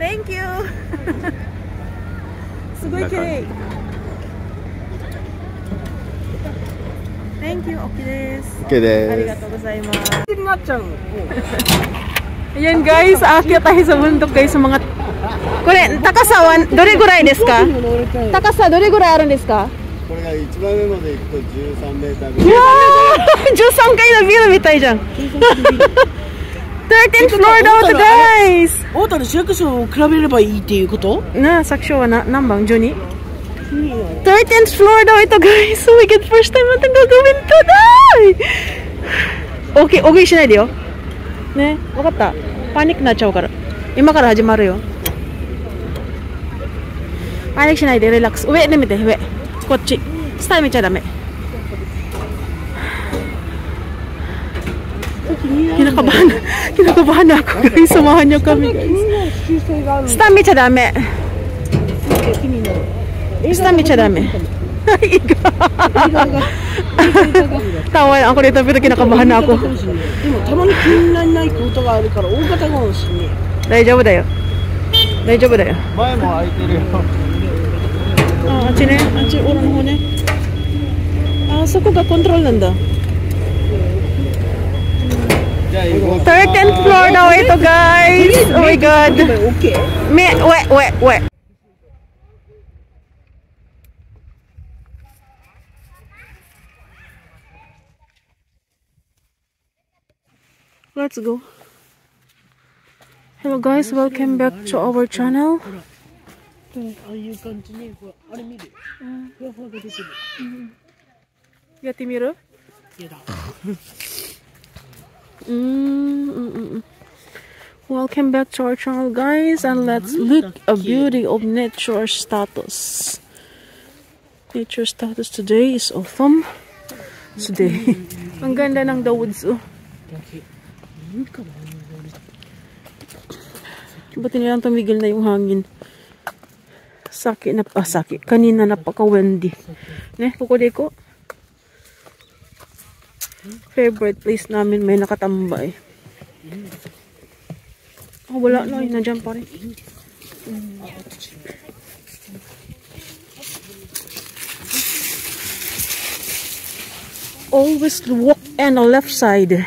Thank you. すごい綺麗。Thank you. Okay です。OK です。ありがとうございます。Ayan guys, aakyat tayo sa bundok guys sa mga... Kore, takasa dore gurai desu ka? Takasa dore gurai aru desu ka? これが1番目まで行くと13メーターぐらい。いやー、13階のビルみたいじゃん。13th floor だわ、guys。大田の市役所を比べればいいっていうこと？なあ、作所は何番？ 12？ 13th floor daw ito guys. Oh my god, first time natin gagawin to, day! Okay, okay しないでよ。ね、わかった。パニックなっちゃうから。今から始まるよ。パニックしないで、リラックス。上で見て、上。こっち。スタイ見ちゃダメ。Kinakabahan na ako guys. Samahan niyo kami guys. Stamp見ちゃダメ。Stamp見ちゃダメ。Tawa ako dito pero kinakabahan na ako. でもたまに気にならないことがあるから大方が欲しいね。大丈夫だよ。大丈夫だよ。前も空いてるよ。あっちね。あっち裏の方ね。あそこがコントロールなんだ。13th floor daw ito guys. Oh my god. Wait. Let's go. Hello guys, welcome back to our channel. ああいう感じにあれ見る。ふわふわが出てる。やってみる？やだ。Welcome back to our channel guys, and let's look a beauty of nature status. Nature status today is autumn. Today. Ang ganda ng the woods oh. Buti nilang tumigil na yung hangin. Saki. Kanina napaka-windy. Ne, kukude ko. Favorite place namin may nakatambay. Oh, wala na. Nandiyan pa rin. Always walk on the left side.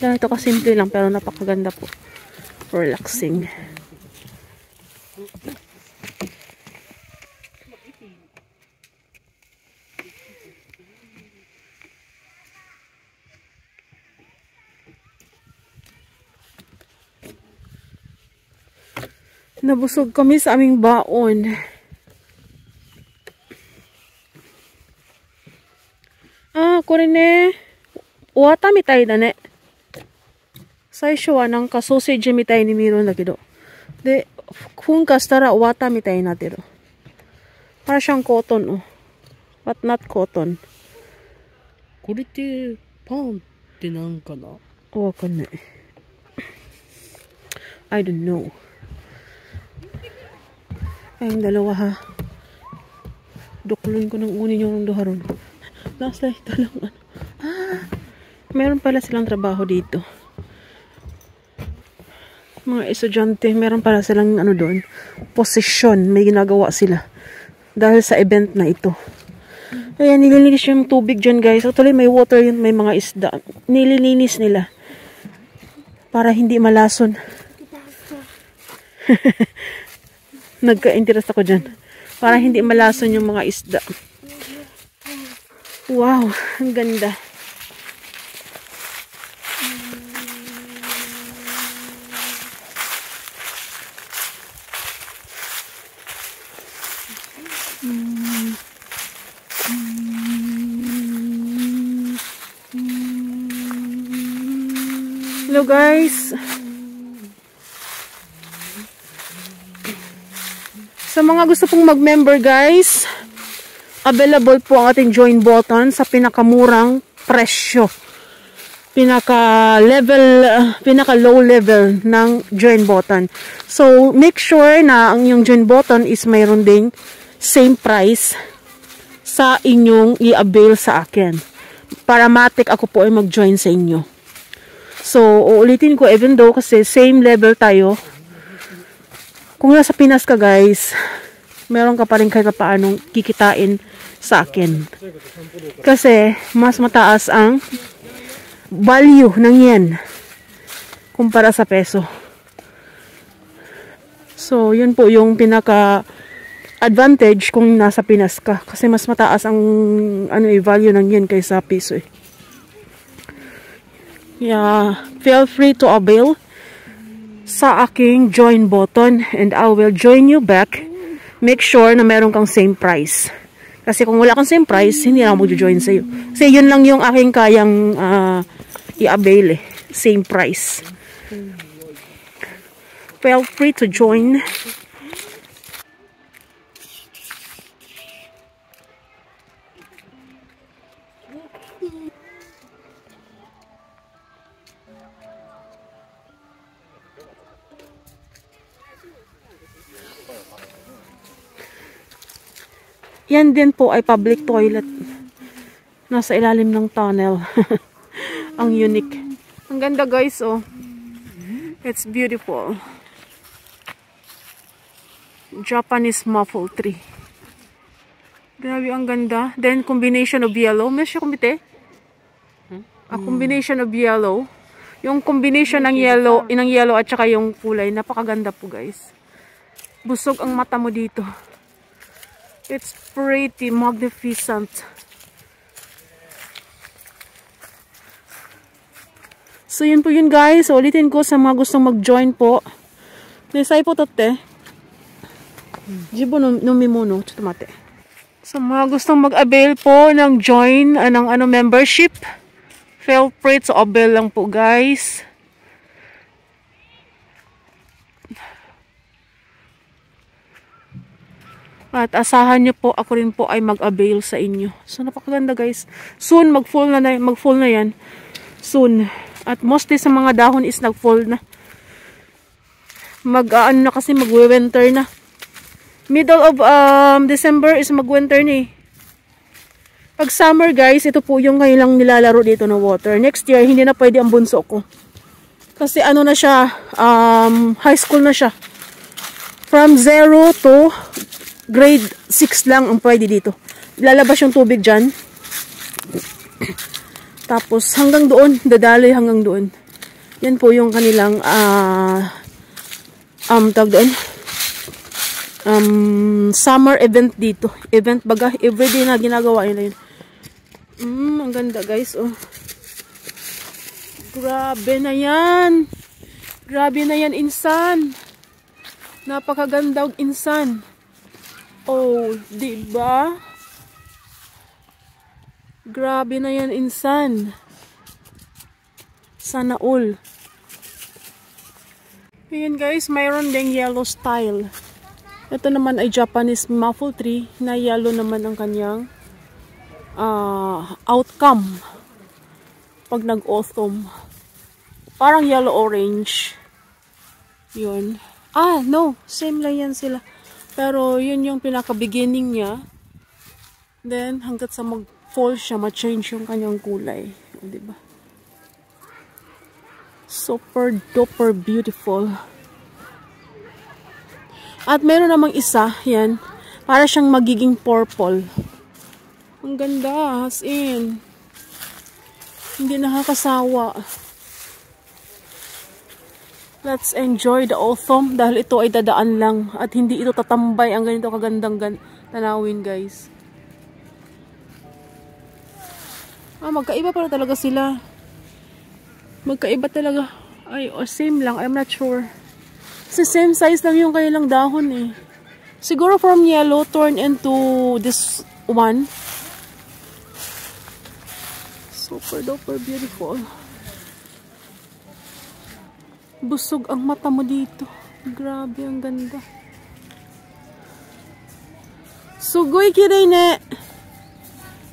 Ganito kasimple lang pero napakaganda po. Relaxing. Nabusog kami sa aming baon. Ah, ko rin eh. Wata mitai da ne. Saisho wa nanka sausage mitai ni miru da kedo. De, funka shitara wata mitai ni natteru. Para siyang cotton oh. But not cotton. これってパンってなんかな？わかんない。I don't know. Ayong dalawa ha. Duklon ko ng unin yung duharon. Nasa ito lang ano. Ah, meron pala silang trabaho dito. Mga estudyante, meron pala silang ano doon. Posisyon, may ginagawa sila. Dahil sa event na ito. Ayan, nililinis yung tubig dyan guys. Actually, may water yun, may mga isda. Nililinis nila. Para hindi malason. Nagka-interest ako dyan. Para hindi malason yung mga isda. Wow, ang ganda. Hello guys. Sa mga gusto pong mag-member guys, available po ang ating join button sa pinakamurang presyo. Pinaka-low level ng join button. So, make sure na ang inyong join button is mayroon ding same price sa inyong i-avail sa akin. Para matik ako po ay mag-join sa inyo. So, uulitin ko, even though kasi same level tayo, kung nasa Pinas ka guys, meron ka pa rin kahit paanong kikitain sa akin. Kasi, mas mataas ang value ng yen kumpara sa peso. So, yun po yung pinaka-advantage kung nasa Pinas ka. Kasi mas mataas ang value ng yen kaysa peso eh. Yeah, feel free to avail sa aking join button and I will join you back. Make sure na meron kang same price. Kasi kung wala kang same price, hindi na ako mag-join sa'yo. Kasi yun lang yung aking kayang i-avail eh. Same price. Feel free to join. Yan din po ay public toilet. Nasa ilalim ng tunnel. Ang unique. Ang ganda guys, oh. It's beautiful. Japanese maple tree. Grabe, ang ganda. Then, combination of yellow. May siya kumite? A combination of yellow. Yung combination ng yellow at saka yung kulay. Napakaganda po guys. Busog ang mata mo dito. It's pretty magnificent. So, yun po yun guys. So, ulitin ko sa mga gustong mag-join po. Nesay po totte. Jibo nomimuno. Chutomate. So, mga gustong mag-avail po ng join, ng membership. Feel free to avail lang po guys. At asahan nyo po, ako rin po ay mag-avail sa inyo. So, napakaganda guys. Soon, mag-full na yan. Soon. At mostly sa mga dahon is nag-full na. Na kasi mag-winter na. Middle of December is mag-winter na eh. Pag summer guys, ito po yung kailang nilalaro dito na water. Next year, hindi na pwede ang bunso ko. Kasi ano na siya, high school na siya. From 0 to grade 6 lang ang pwede dito. Lalabas yung tubig dyan. Tapos hanggang doon, dadaloy hanggang doon. Yan po yung kanilang tawag doon. Summer event dito. Event baga, everyday na ginagawa nila yun. Ang ganda guys, oh. Grabe na yan. Grabe na yan, insan. Napakaganda insan. Oh, diba? Grabe na yan, insan. Sana all. Ayan guys, mayroon ding yellow style. Ito naman ay Japanese maple tree na yellow naman ang kanyang outcome pag nag-autumn. Parang yellow-orange. Yun. No. Same lang yan sila. Pero, yun yung pinaka-beginning niya. Then, hanggat sa mag-fall siya, ma-change yung kanyang kulay. Diba? Super duper beautiful. At meron namang isa, yan. Para siyang magiging purple. Ang ganda, as in. Hindi nakakasawa. Let's enjoy the autumn dahil ito ay dadaan lang at hindi ito tatambay ang ganito kagandang tanawin guys. Magkaiba pala talaga sila. Magkaiba talaga. Ay, same lang. I'm not sure. Kasi same size lang yung kanilang dahon eh. Siguro from yellow turn into this one. Super duper beautiful. Busog ang mata mo dito. Grabe, ang ganda. Sugoy kiray ne.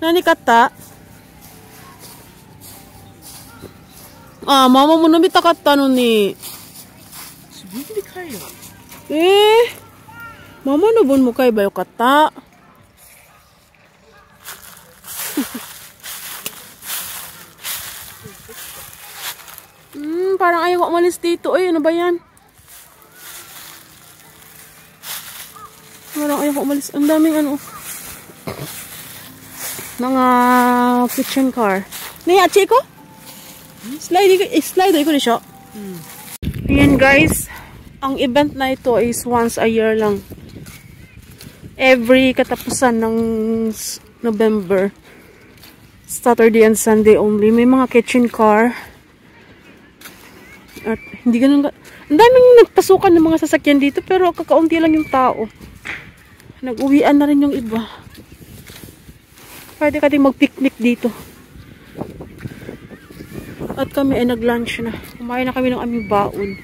Nani kata? Mama mo nabita kata no ni. Sugoy kayo. Mama nabun mo kay bayo kata. Parang ayaw ko umalis dito. Ay, ano ba yan? Parang ayaw ko umalis. Ang daming ano. Mga kitchen car. Naya, Chico? Slide ko siya. Ayan guys. Ang event na ito is once a year lang. Every katapusan ng November. Saturday and Sunday only. May mga kitchen car. At hindi ganun. Ang daming nagpasukan ng mga sasakyan dito pero kakaunti lang yung tao. Nag-uwian na rin yung iba. Pwede ka din mag-picnic dito. At kami ay nag-lunch na. Kumain na kami ng aming baon.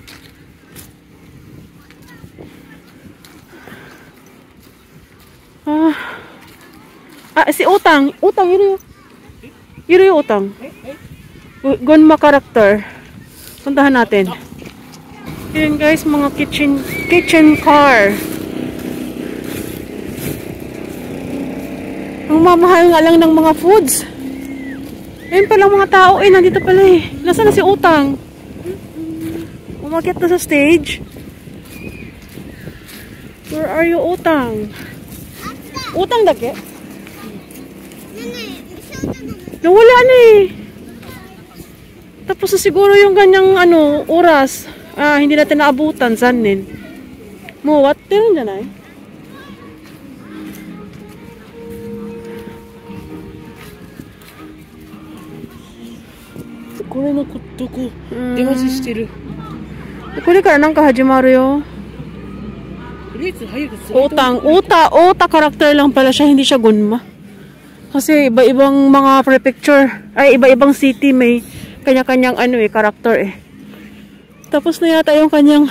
Si Utang. Utang, yun yung Utang. Gunma character. Puntahan natin. Yun guys, mga kitchen car. Ang mamahal nga lang ng mga foods. Ayun palang mga tao. Nandito pala eh. Nasaan na si Utang? Umakyat na sa stage. Where are you, Utang? Utang dake? Nawala na eh. Tapos na siguro yung ganyang oras. Hindi natin naabutan. Sanin. Mo, what? Tiran dyan ay. Kore no koto ko demasi shiteru. Kore kara nanka hajimaru yo. Ota karakter lang pala siya, hindi siya Gunma. Kasi iba-ibang mga prefecture, ay iba-ibang city may kanya-kanyang karakter eh. Tapos na yata yung kanyang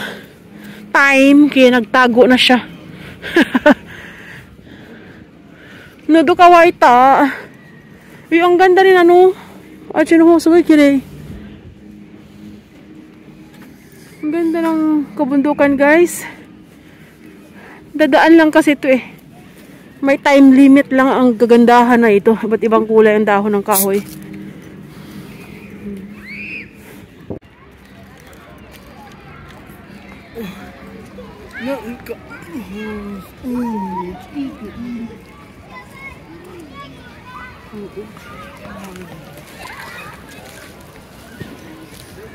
time, kaya nagtago na siya. Nodo kawaita. Ang ganda rin Ajin ho, sugay kirei. Ang ganda ng kabundukan guys. Dadaan lang kasi ito eh. May time limit lang ang gagandahan na ito. Iba't ibang kulay ang dahon ng kahoy.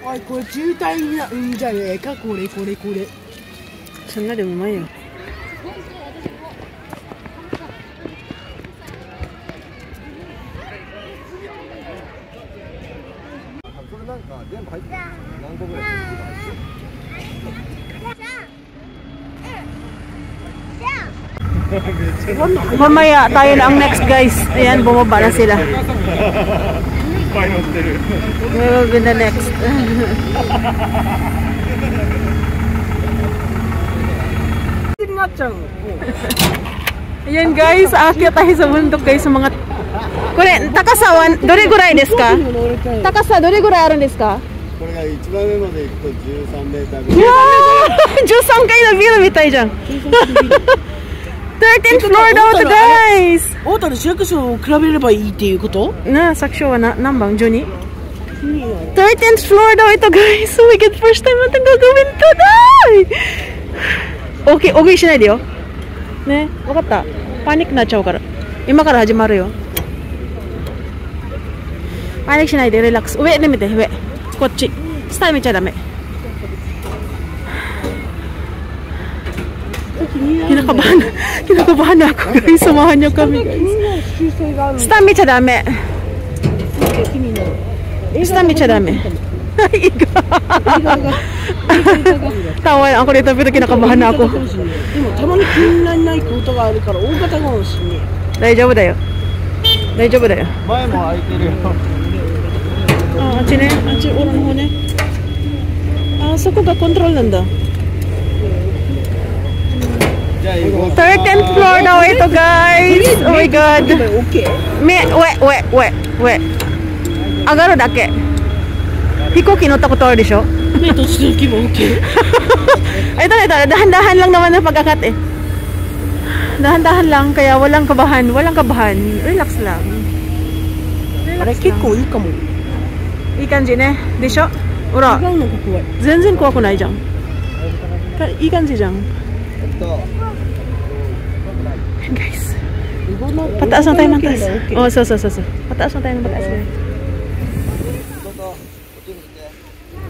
Ay, ko jutai naじゃねえかこれ。そんなでもないよ。Mamaya tayo na ang next guys. Ayan, bumaba na sila. We will be the next. Ayan guys, aakyat tayo sa bundok guys sa mga Takasawan, dore gurai desu ka? Takasa, dore gurai aru desu ka? これが一番上まで行くと13メーターぐらい。いやー、13階のビルみたいじゃん。13th floor daw to guys! 大田の市役所を比べればいいっていうこと？Na, saksyo wa na, nambang, Johnny? 13th floor daw ito guys! Oh my god, first time natin gagawin to, day! Okay shinai de yo. Ne, wakatta. Panic na chau kara. Ima kara hajimaru yo. Panic shinai de, relax. Ue, nemete, ue. こっち。下見ちゃダメ。Kinakabahan na ako guys. Samahan niyo kami guys. Star見ちゃダメ。Star見ちゃダメ。Tawa ako dito pero kinakabahan na ako. でもたまに気にならないことがあるから大型かもしれない。大丈夫だよ。大丈夫だよ。前も空いてるよ。あっちね、あっち裏の方ね。あそこがコントロールなんだ。13th floor daw ito guys. Oh my god. Wait. Agaru dake. Hikoki乗ったことあるでしょ? 目とする気も OK。 Ito, dahan-dahan lang naman ang pag-akat eh. Dahan-dahan lang, kaya walang kabahan. Relax lang. あれ結構いいかも。いい感じね。でしょ?ほら、違うのが怖い。全然怖くないじゃん。いい感じじゃん。Guys. Pataas na tayo ng taas. Oh, so. Pataas na tayo ng pataas.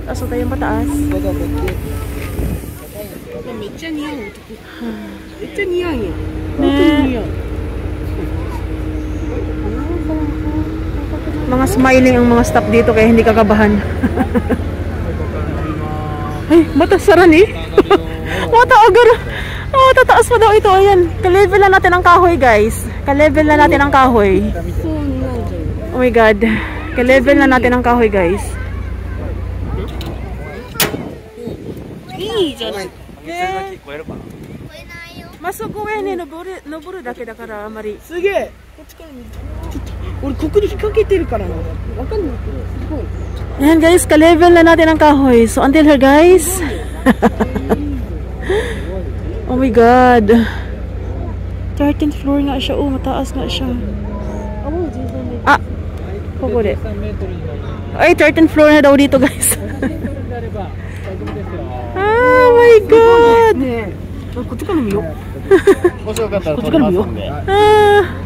Pataas na tayo ng pataas. めっちゃ似合う男。めっちゃ似合うよ。本当に似合う。 Mga smiling ang mga staff dito kaya hindi kakabahan. Ay, matasaran eh. Mata agar. Oh, tataas pa daw ito. Ayan. Ka-level na natin ang kahoy, guys. Ka-level na natin ang kahoy. Oh my god. Ka-level na natin ang kahoy, guys. いいじゃない。mas sugawin ni noburuだけだからあまり。すげえ。こっちから見る。ちょっと俺ここに引っ掛けてるからな。わかんないけどすごい。 Ayan guys, ka-level na natin ang kahoy. So until here guys. Oh my god. 13th floor nga siya. Oh, mataas nga siya. Ah,ここで. Ay, 13th floor na daw dito guys. Oh my god. ねえ。こっちから見よう。もしよかったら撮りますんで。Ah.